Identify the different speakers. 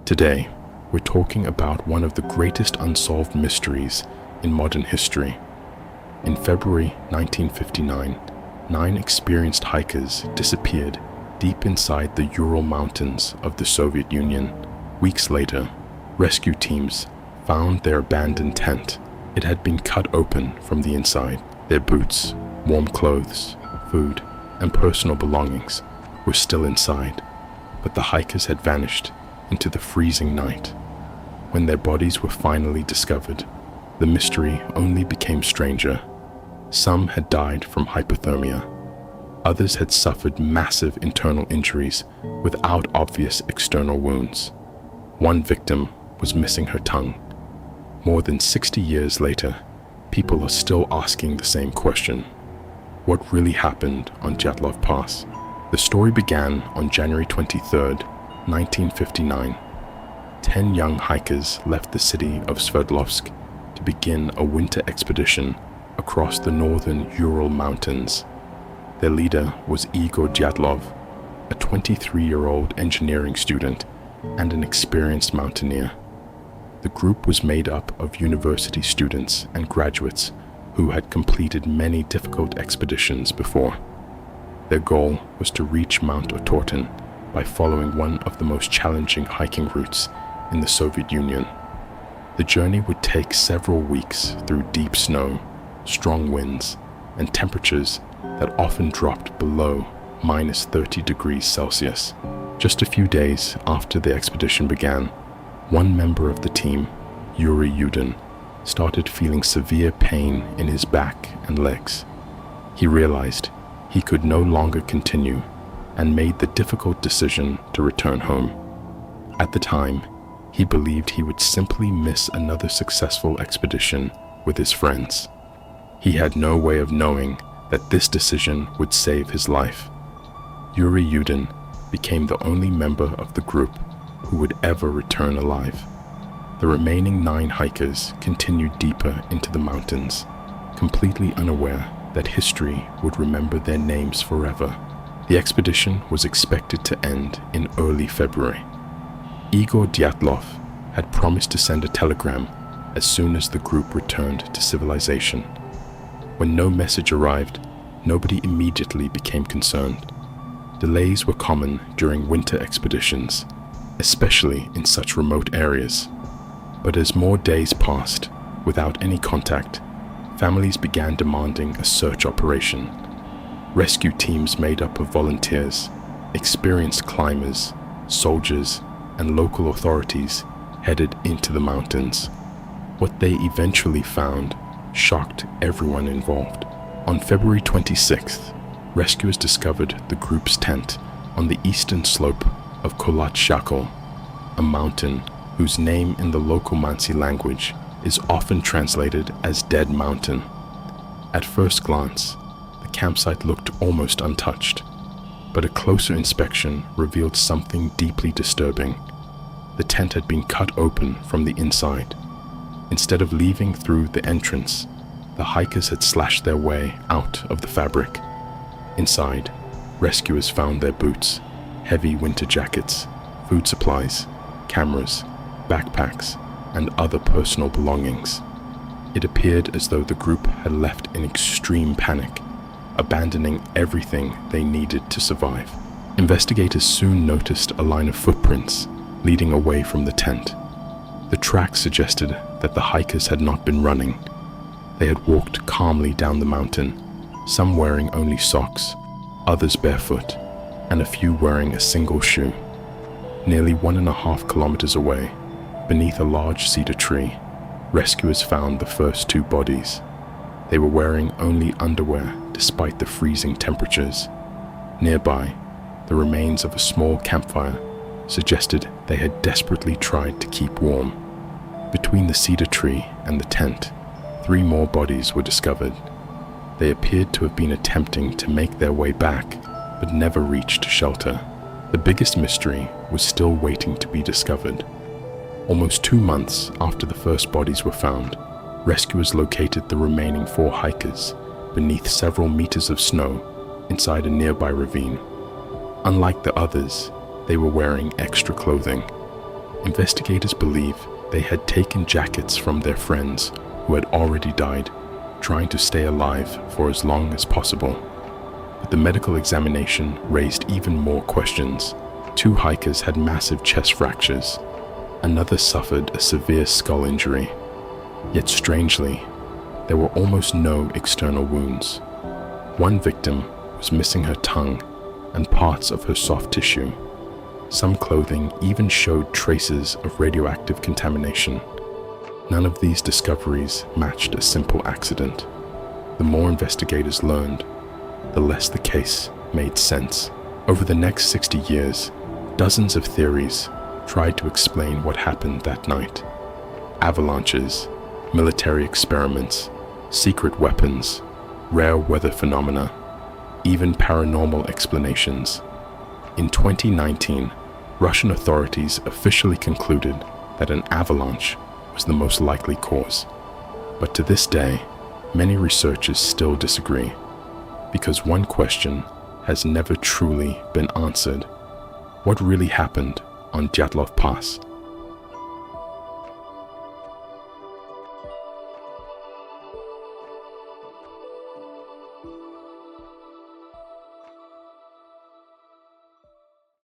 Speaker 1: Today, we're talking about one of the greatest unsolved mysteries in modern history. In February 1959, 9 experienced hikers disappeared deep inside the Ural Mountains of the Soviet Union. Weeks later, rescue teams found their abandoned tent. It had been cut open from the inside. Their boots, warm clothes, food, and personal belongings were still inside, but the hikers had vanished into the freezing night. When their bodies were finally discovered, the mystery only became stranger. Some had died from hypothermia. Others had suffered massive internal injuries without obvious external wounds. One victim was missing her tongue. More than 60 years later, people are still asking the same question. What really happened on Dyatlov Pass? The story began on January 23rd, 1959. 10 young hikers left the city of Sverdlovsk to begin a winter expedition across the northern Ural Mountains. Their leader was Igor Dyatlov, a 23-year-old engineering student and an experienced mountaineer. The group was made up of university students and graduates who had completed many difficult expeditions before. Their goal was to reach Mount Otorten by following one of the most challenging hiking routes in the Soviet Union. The journey would take several weeks through deep snow, strong winds, and temperatures that often dropped below minus 30 degrees Celsius. Just a few days after the expedition began, one member of the team, Yuri Yudin, started feeling severe pain in his back and legs. He realized he could no longer continue and made the difficult decision to return home. At the time, he believed he would simply miss another successful expedition with his friends. He had no way of knowing that this decision would save his life. Yuri Yudin became the only member of the group who would ever return alive. The remaining 9 hikers continued deeper into the mountains, completely unaware that history would remember their names forever. The expedition was expected to end in early February. Igor Dyatlov had promised to send a telegram as soon as the group returned to civilization. When no message arrived, nobody immediately became concerned. Delays were common during winter expeditions, especially in such remote areas. But as more days passed without any contact, families began demanding a search operation. Rescue teams made up of volunteers, experienced climbers, soldiers, and local authorities headed into the mountains. What they eventually found shocked everyone involved. On February 26th, rescuers discovered the group's tent on the eastern slope of Kholat Shakol, a mountain whose name in the local Mansi language is often translated as Dead Mountain. At first glance, the campsite looked almost untouched, but a closer inspection revealed something deeply disturbing. The tent had been cut open from the inside. Instead of leaving through the entrance, the hikers had slashed their way out of the fabric. Inside, rescuers found their boots, heavy winter jackets, food supplies, cameras, backpacks, and other personal belongings. It appeared as though the group had left in extreme panic, abandoning everything they needed to survive. Investigators soon noticed a line of footprints leading away from the tent. The tracks suggested that the hikers had not been running. They had walked calmly down the mountain, some wearing only socks, others barefoot, and a few wearing a single shoe. Nearly 1.5 kilometers away, beneath a large cedar tree, rescuers found the first 2 bodies. They were wearing only underwear despite the freezing temperatures. Nearby, the remains of a small campfire suggested they had desperately tried to keep warm. Between the cedar tree and the tent, 3 more bodies were discovered. They appeared to have been attempting to make their way back, but never reached shelter. The biggest mystery was still waiting to be discovered. Almost 2 months after the first bodies were found, rescuers located the remaining 4 hikers beneath several meters of snow inside a nearby ravine. Unlike the others, they were wearing extra clothing. Investigators believe they had taken jackets from their friends who had already died, trying to stay alive for as long as possible. But the medical examination raised even more questions. 2 hikers had massive chest fractures. Another suffered a severe skull injury. Yet strangely, there were almost no external wounds. One victim was missing her tongue and parts of her soft tissue. Some clothing even showed traces of radioactive contamination. None of these discoveries matched a simple accident. The more investigators learned, the less the case made sense. Over the next 60 years, dozens of theories tried to explain what happened that night. Avalanches, military experiments, secret weapons, rare weather phenomena, even paranormal explanations. In 2019, Russian authorities officially concluded that an avalanche was the most likely cause. But to this day, many researchers still disagree, because one question has never truly been answered. What really happened on Dyatlov Pass?